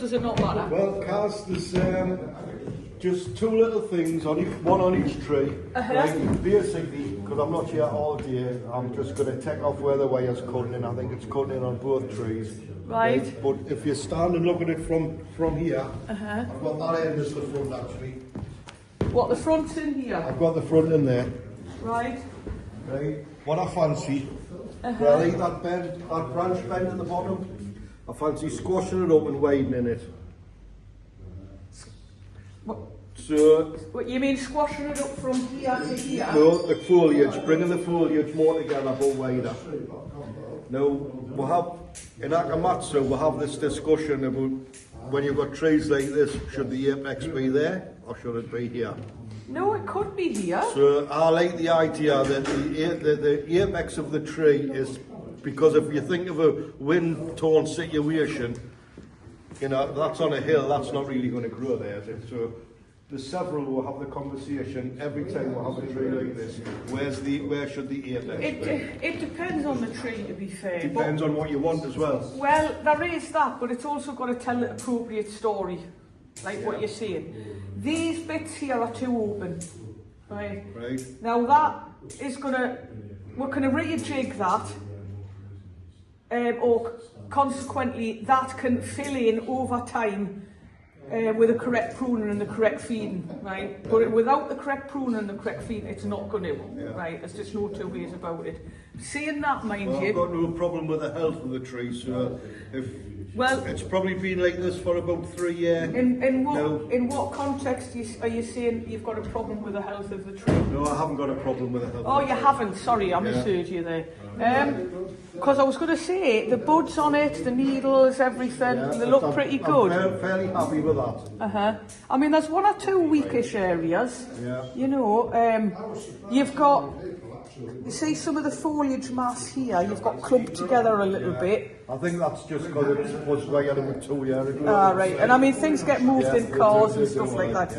does it not matter? Well, Caz, there's just two little things, one on each tree. Right? Basically, because I'm not here all day, I'm just going to take off where the wire's cutting in. I think it's cutting in on both trees. Right. But if you stand and look at it from here, I've got that end as the front actually. What, the front's in here? I've got the front in there. Right. Right. What I fancy, really, that branch bend in the bottom, I fancy squashing it up and widening it. What? So, What, you mean squashing it up from here to here? no, the foliage, bringing the foliage more together but wider. Now, we'll have, in Akamatsu, we'll have this discussion about when you've got trees like this, should the apex be there or should it be here? No, it could be here. So I like the idea that the apex of the tree is, because if you think of a wind-torn situation, you know, that's on a hill, that's not really going to grow there, is it? So there's several who will have the conversation every time we'll have a tree like this. Where should the apex be? It depends on the tree, to be fair. Depends on what you want as well. Well, there is that, but it's also got to tell the appropriate story, like what you're saying. These bits here are too open, right? Right. Now that is gonna, we're gonna rejig that, or consequently that can fill in over time with the correct pruning and the correct feeding, right? But without the correct pruning and the correct feeding, it's not going to, right? There's just no two ways about it. Saying that, mind you, I've got no problem with the health of the tree, so it's probably been like this for about 3 years. In what context are you saying you've got a problem with the health of the tree? No, I haven't got a problem with the health. Oh, you haven't. Sorry, I misheard you there. Because I was going to say the buds on it, the needles, everything, they look pretty good. I'm fairly happy with that. I mean, there's one or two weakish areas. Yeah. You know, you've got. You see some of the foliage mass here, you've got clumped together a little bit. I think that's just because it was way out of 2 years ago. Ah, right. And I mean, things get moved in cars and stuff like that.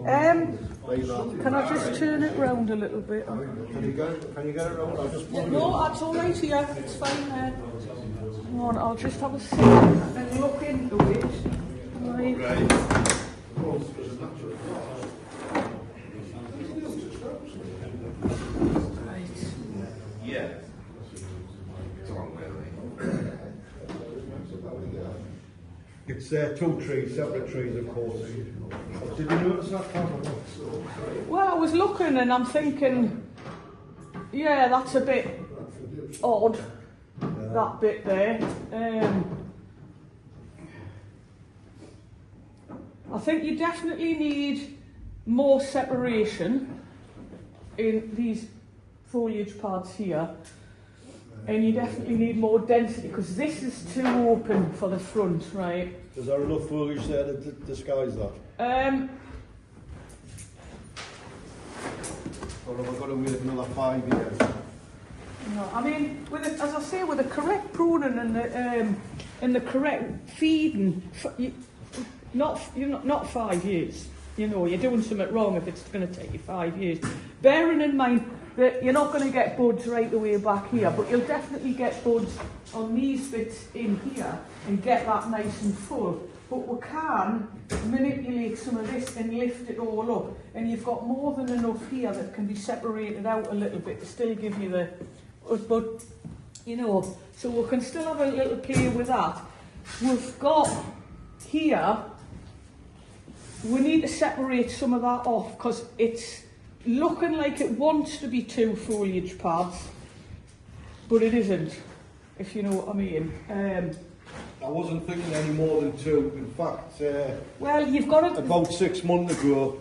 Can I just turn it round a little bit? Can you get it round? I'll just put it No, that's all right here. It's fine there. Come on, I'll just have a sit and look into it. Right. Yeah. It's two trees, separate trees, of course. Did you notice that? Well, I was looking and I'm thinking, yeah, that's a bit odd, that bit there. I think you definitely need more separation in these foliage pads here, and you definitely need more density because this is too open for the front, right? Is there enough foliage there to disguise that? Or have I got to wait another 5 years? No, I mean, as I say, with the correct pruning and the correct feeding, not 5 years. You know, you're doing something wrong if it's going to take you 5 years. Bearing in mind that you're not going to get buds right the way back here, but you'll definitely get buds on these bits in here and get that nice and full. But we can manipulate some of this and lift it all up, and you've got more than enough here that can be separated out a little bit to still give you the, but you know, so we can still have a little play with that. We've got here, we need to separate some of that off because it's looking like it wants to be 2 foliage pads, but it isn't, if you know what I mean. I wasn't thinking any more than 2. In fact, well, you've got to... About 6 months ago,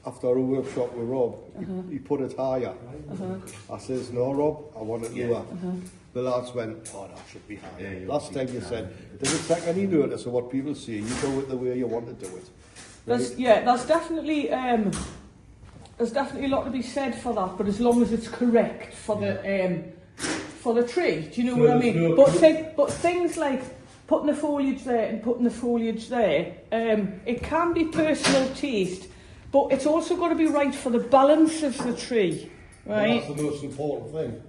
after a workshop with Rob, he put it higher. I says, no, Rob, I want it lower. The lads went, oh, that should be higher. Last time you said, does it take any notice of what people say? You do it the way you want to do it. Right? There's definitely a lot to be said for that, but as long as it's correct for the tree, do you know what I mean? But things like putting the foliage there and putting the foliage there, it can be personal taste, but it's also got to be right for the balance of the tree, right? Well, that's the most important thing.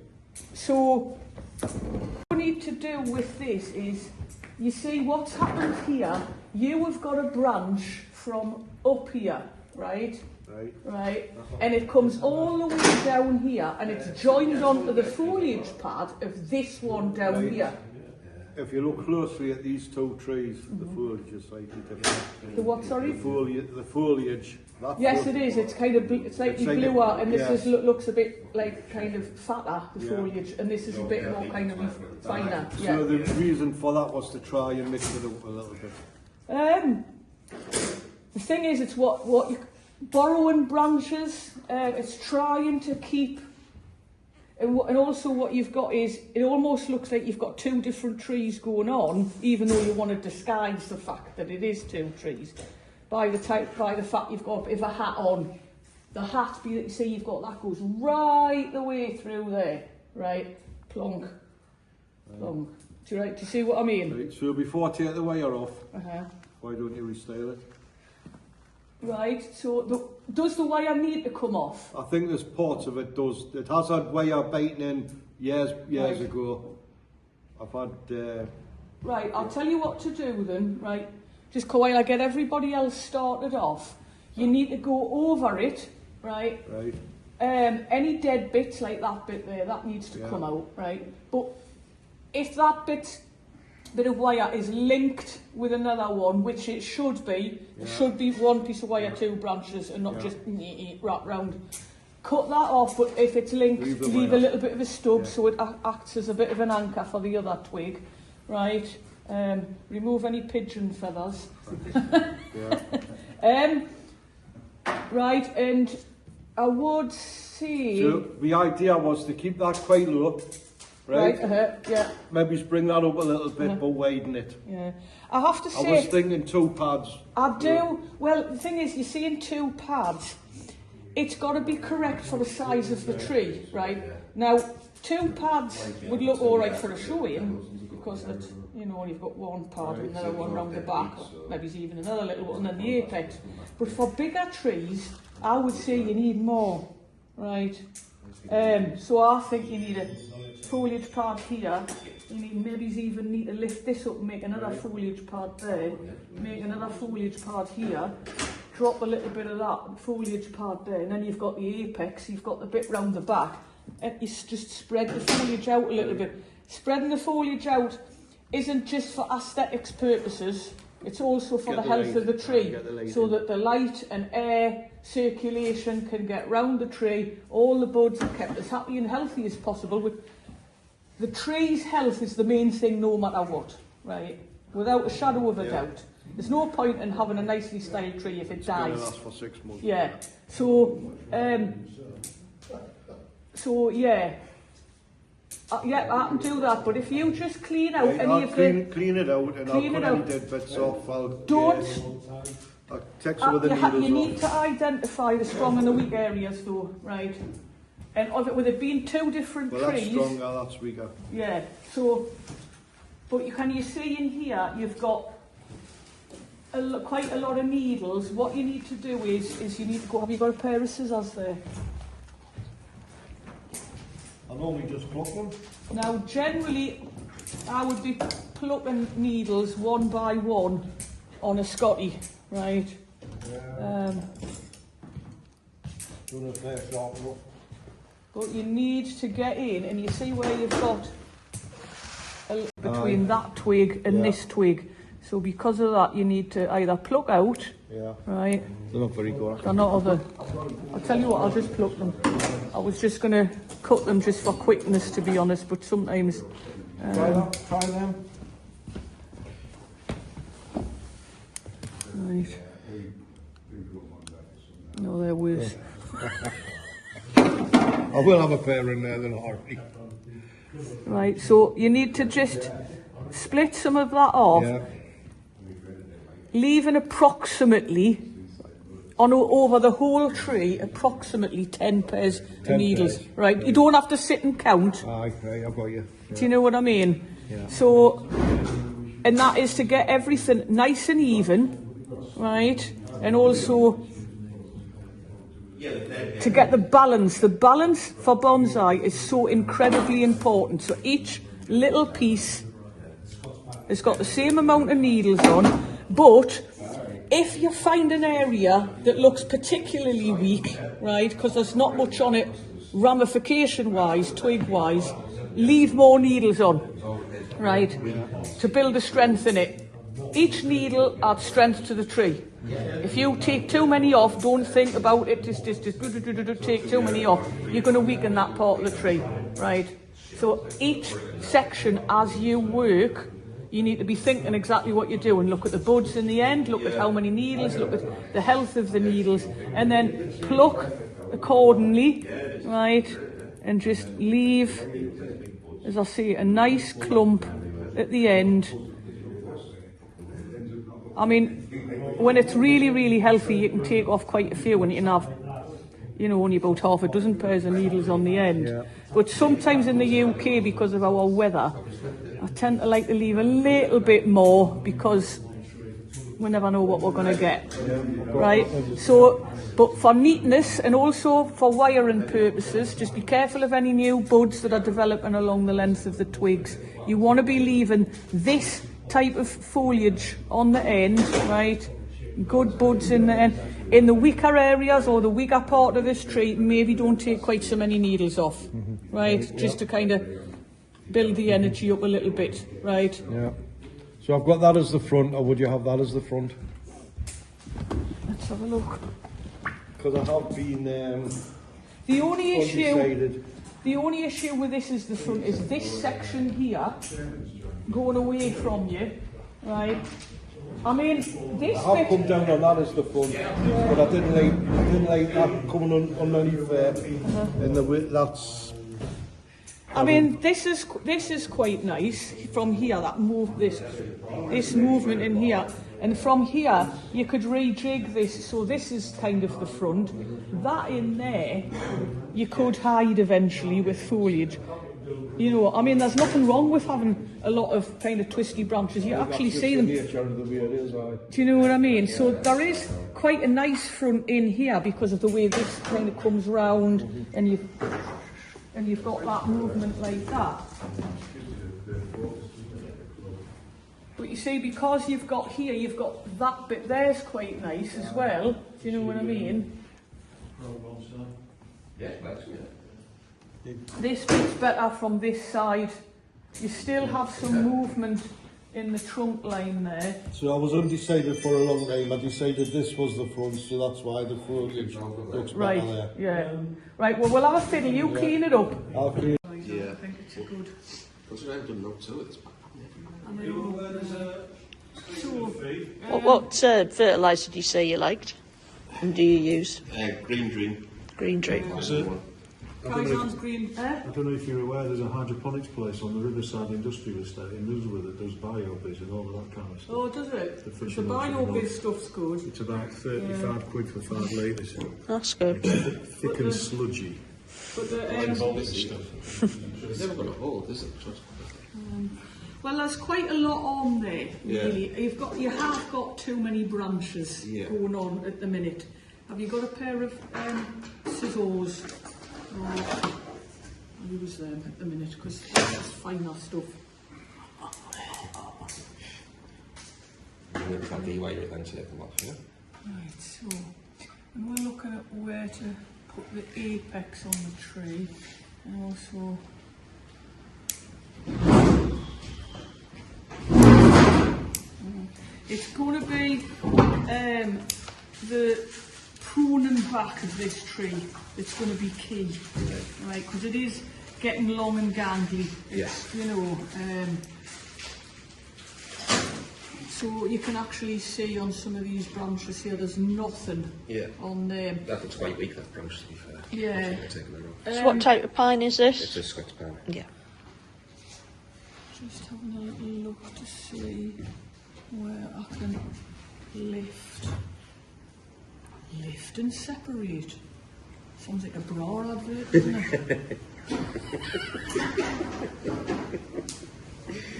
So what we need to do with this is you see what's happened here, you have got a branch from up here, right? Right. And it comes all the way down here, and it's joined onto the foliage pad of this one down here. If you look closely at these two trees, the foliage is slightly different. The what, sorry? The foliage. Yes, it is. It's kind of, it's slightly bluer, and this looks a bit like kind of fatter, the foliage, and this is a bit more kind of finer. So the reason for that was to try and mix it up a little bit. The thing is, it's what you borrowing branches. It's trying to keep. And also what you've got is, it almost looks like you've got two different trees going on, even though you want to disguise the fact that it is two trees. By the fact you've got a bit of a hat on. The hat, you see you've got, that goes right the way through there, right? Plonk, plonk. Do you see what I mean? Right, so before I take the wire off, Uh-huh. why don't you restyle it? Right, so does the wire need to come off? I think there's parts of it does. It has had wire biting in years Right. ago. I've had... Right, I'll tell you what to do then, right? Just while I get everybody else started off, you need to go over it, right? Right. Any dead bits like that bit there, that needs to come out, right? But if that bit of wire is linked with another one, which it should be, it should be one piece of wire, two branches, and not just wrap round. Cut that off, but if it's linked, leave a little bit of a stub so it acts as a bit of an anchor for the other twig, right? Remove any pigeon feathers. Right, and I would say... So the idea was to keep that quite low, right? Yeah. Maybe bring that up a little bit, but widen it. Yeah. I have to say... I was thinking 2 pads. I do. Well, the thing is, you see in 2 pads, it's got to be correct for the size of the tree, right? Now, 2 pads would look all right for a showing, because that, you know, you've got 1 pad and another one round the back, maybe even another little one, and then the apex. But for bigger trees, I would say you need more, right? So I think you need a foliage pad here. You maybe even need to lift this up and make another foliage pad there, make another foliage pad here, drop a little bit of that foliage pad there, and then you've got the apex, you've got the bit round the back, and you just spread the foliage out a little bit. Spreading the foliage out isn't just for aesthetics purposes, it's also for the health of the tree, so that the light and air circulation can get round the tree, all the buds are kept as happy and healthy as possible. The tree's health is the main thing no matter what, right? Without a shadow of a doubt. There's no point in having a nicely styled tree if it dies. It's going to last for 6 months. Yeah. So yeah, I can do that. But if you just clean out any of the... Clean it out, and I'll put any dead bits off. I'll take some of the needles you need to identify the strong and the weak areas though, right? And with it being 2 different trees... That's stronger, that's weaker. Yeah, so... But you see in here, you've got quite a lot of needles. What you need to do is you need to go... Have you got a pair of scissors there? I normally just pluck them. Now, generally, I would be plucking needles 1 by 1 on a Scotty, right? Yeah. Doing a fair sharp look. But you need to get in, and you see where you've got between that twig and this twig. So because of that, you need to either pluck out, right? They're not very good. They're not other. I'll tell you what, I'll just pluck them. I was just going to cut them just for quickness, to be honest, but sometimes... Try them. Right. No, they're worse. I will have a pair in there, then hardly. Right, so you need to just split some of that off, leaving approximately, over the whole tree, approximately 10 pairs of needles. Right, you don't have to sit and count. Okay, I've got you. Do you know what I mean? Yeah. So, and that is to get everything nice and even, right? And also to get the balance. The balance for bonsai is so incredibly important. So each little piece has got the same amount of needles on, but if you find an area that looks particularly weak, right, because there's not much on it ramification-wise, twig-wise, leave more needles on, right, to build a strength in it. Each needle adds strength to the tree. If you take too many off, don't think about it, just take too many off, you're going to weaken that part of the tree, right? So each section, as you work, you need to be thinking exactly what you're doing. Look at the buds in the end, look at how many needles, look at the health of the needles, and then pluck accordingly, right? And just leave, as I say, a nice clump at the end. I mean, when it's really, really healthy, you can take off quite a few and you can have, you know, only about half a dozen pairs of needles on the end. Yeah. But sometimes in the UK, because of our weather, I tend to like to leave a little bit more because we never know what we're going to get, right? So, but for neatness and also for wiring purposes, just be careful of any new buds that are developing along the length of the twigs. You want to be leaving this type of foliage on the end, right? Good buds in the end. In the weaker areas or the weaker part of this tree, maybe don't take quite so many needles off, right? Just to kind of build the energy up a little bit, right? Yeah. So I've got that as the front, or would you have that as the front? Let's have a look. Because I have been the only undecided. The only issue with this is the front is this section here going away from you, right? I mean, this I have come down on that as the front, but I didn't like that coming on underneath there. And that's. I mean, this is quite nice from here. That move, this movement in here, and from here you could rejig this. So this is kind of the front. That in there, you could hide eventually with foliage. You know, I mean, there's nothing wrong with having a lot of kind of twisty branches. You actually see them. Do you know what I mean? So there is quite a nice front in here because of the way this kind of comes round, and you've got that movement like that. But you see, because you've got here, you've got that bit there's quite nice as well. Do you know what I mean? Yeah, that's good. This bit's better from this side. You still have some movement in the trunk line there. So I was undecided for a long time. I decided this was the front, so that's why the foliage looks better there. Yeah. Right, well, we'll have a fiddle. You clean it up. I'll clean it. Yeah. I think it's a good. Because I haven't done no to it. What fertiliser do you say you liked? And do you use? Green Dream. Green Dream. Kaisan's green. I don't know if you're aware, there's a hydroponics place on the Riverside Industrial Estate in Middlesbrough that does biobiz and all of that kind of stuff. Oh, does it? The biobiz stuff's good. It's about 35 quid for 5 litres. That's good. It's thick and sludgy. But the, It's never got a hole, is it? well, there's quite a lot on there, really. Yeah. You have got too many branches going on at the minute. Have you got a pair of scissors? I'll use them at the minute because that's finer stuff. You can de-wire it then to take them off, yeah? Right, so and we're looking at where to put the apex on the tree and also it's going to be the pruning back of this tree that's going to be key, right? Because it is getting long and gangly. It's, you know, so you can actually see on some of these branches here, there's nothing on them. That looks quite weak, that branch, to be fair. Yeah. So what type of pine is this? It's a Scots Pine. Yeah. Just having a little look to see where I can lift and separate. Sounds like a bra advert, doesn't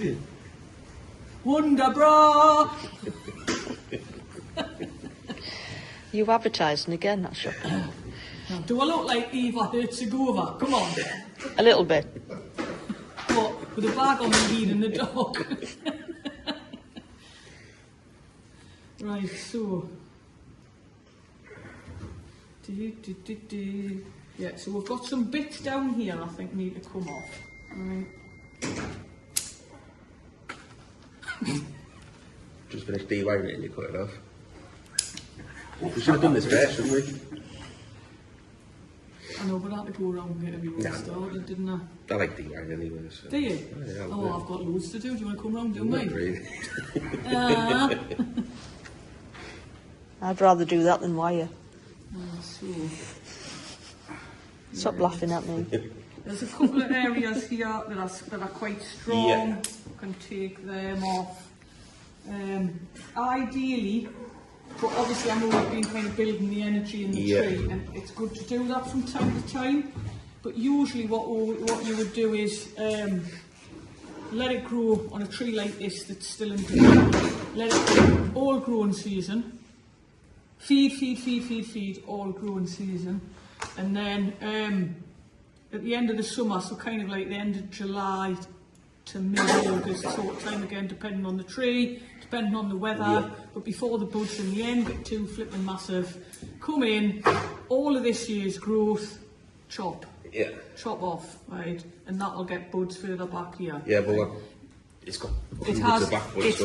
it? Wonder bra! You advertising again, that's shocking. Now, do I look like Eva Herzegovina? Come on. A little bit. What? With a bag on the head and the dog? Right, so. Yeah, so we've got some bits down here I think need to come off. Right. Just finished DIYing it and you cut it off. We should have done this first, shouldn't we? I know, but I had to go around and get everyone started, didn't I? I like DIYing anyway. So. Do you? Oh, yeah, oh, I've got loads to do. Do you want to come round and do Not mine? really. I'd rather do that than wire. So, Stop laughing at me. there's a couple of areas here that are quite strong. Yeah. Can take them off. Ideally, but obviously I know we've been kind of building the energy in the tree, and it's good to do that from time to time. But usually what you would do is let it grow on a tree like this that's still in bloom. Let it all grow in season. Feed, all growing season. And then at the end of the summer, so kind of like the end of July to mid-August sort of time again, depending on the tree, depending on the weather, but before the buds in the end get too flipping massive, come in, all of this year's growth, chop off, right? And that'll get buds further back here. Yeah, but it's got hundreds of back buds, it's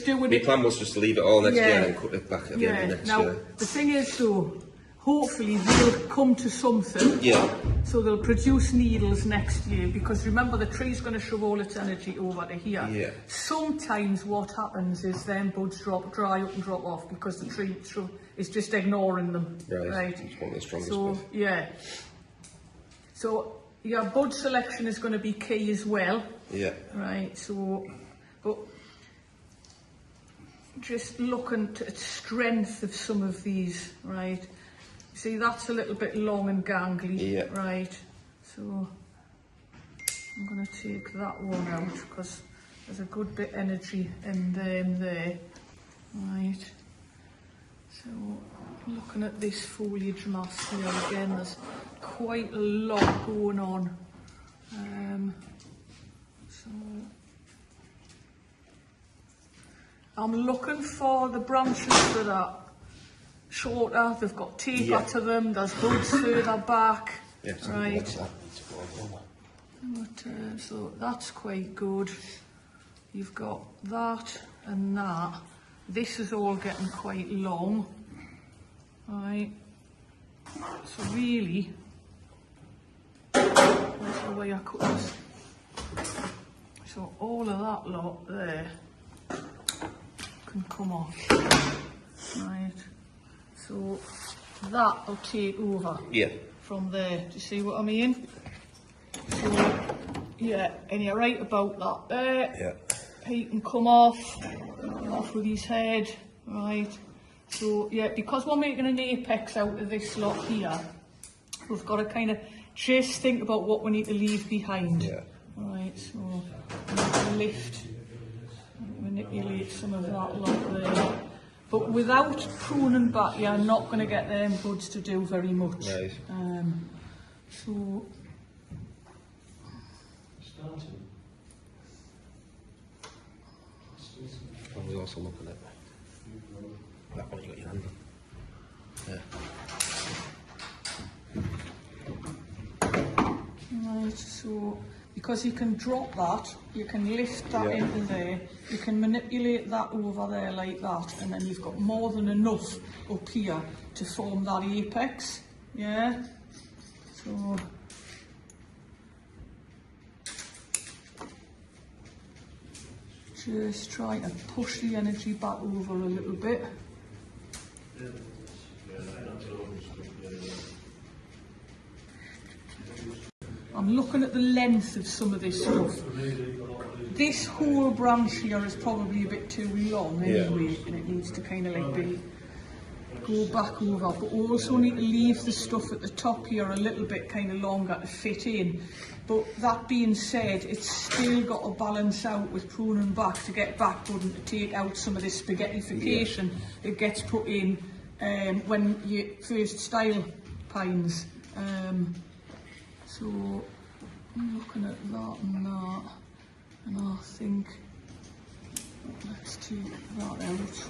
doing my plan was just to leave it all next year and cut it back at the end of next now, year. the thing is though, hopefully they'll come to something. Yeah. So they'll produce needles next year, because remember the tree's going to shove all its energy over to here. Yeah. Sometimes what happens is then buds dry up and drop off because the tree is just ignoring them. Right. It's one of the strongest So bits. yeah. So your bud selection is going to be key as well. Yeah. Right. So, but just looking at strength of some of these, right? See, that's a little bit long and gangly, right? So I'm going to take that one out because there's a good bit of energy in them there, right? So looking at this foliage mass here again, there's quite a lot going on. So I'm looking for the branches that are shorter, they've got taper to them, there's buds further back, right? But, so that's quite good. You've got that and that. This is all getting quite long, right? So really, that's the way I cut this. So all of that lot there can come off, right? So that will take over from there. Do you see what I mean? So, yeah, and you're right about that there. Yeah. He can come off with his head, right? So, yeah, because we're making an apex out of this lot here, we've got to kind of just think about what we need to leave behind. Yeah. Right, so we need to lift, manipulate some of that lot there. But without pruning back, you're not going to get them buds to do very much. Right. So I was also looking at that one you got your hand on. right, so because you can drop that, you can lift that into there, you can manipulate that over there like that, and then you've got more than enough up here to form that apex. Yeah. So just try to push the energy back over a little bit. I'm looking at the length of some of this stuff. This whole branch here is probably a bit too long anyway, and it needs to kind of like go back over, but we also need to leave the stuff at the top here a little bit kind of longer to fit in. But that being said, it's still got to balance out with pruning back to get backwood and to take out some of this spaghettification that gets put in when you first style pines. So I'm looking at that, and I think let's take that out.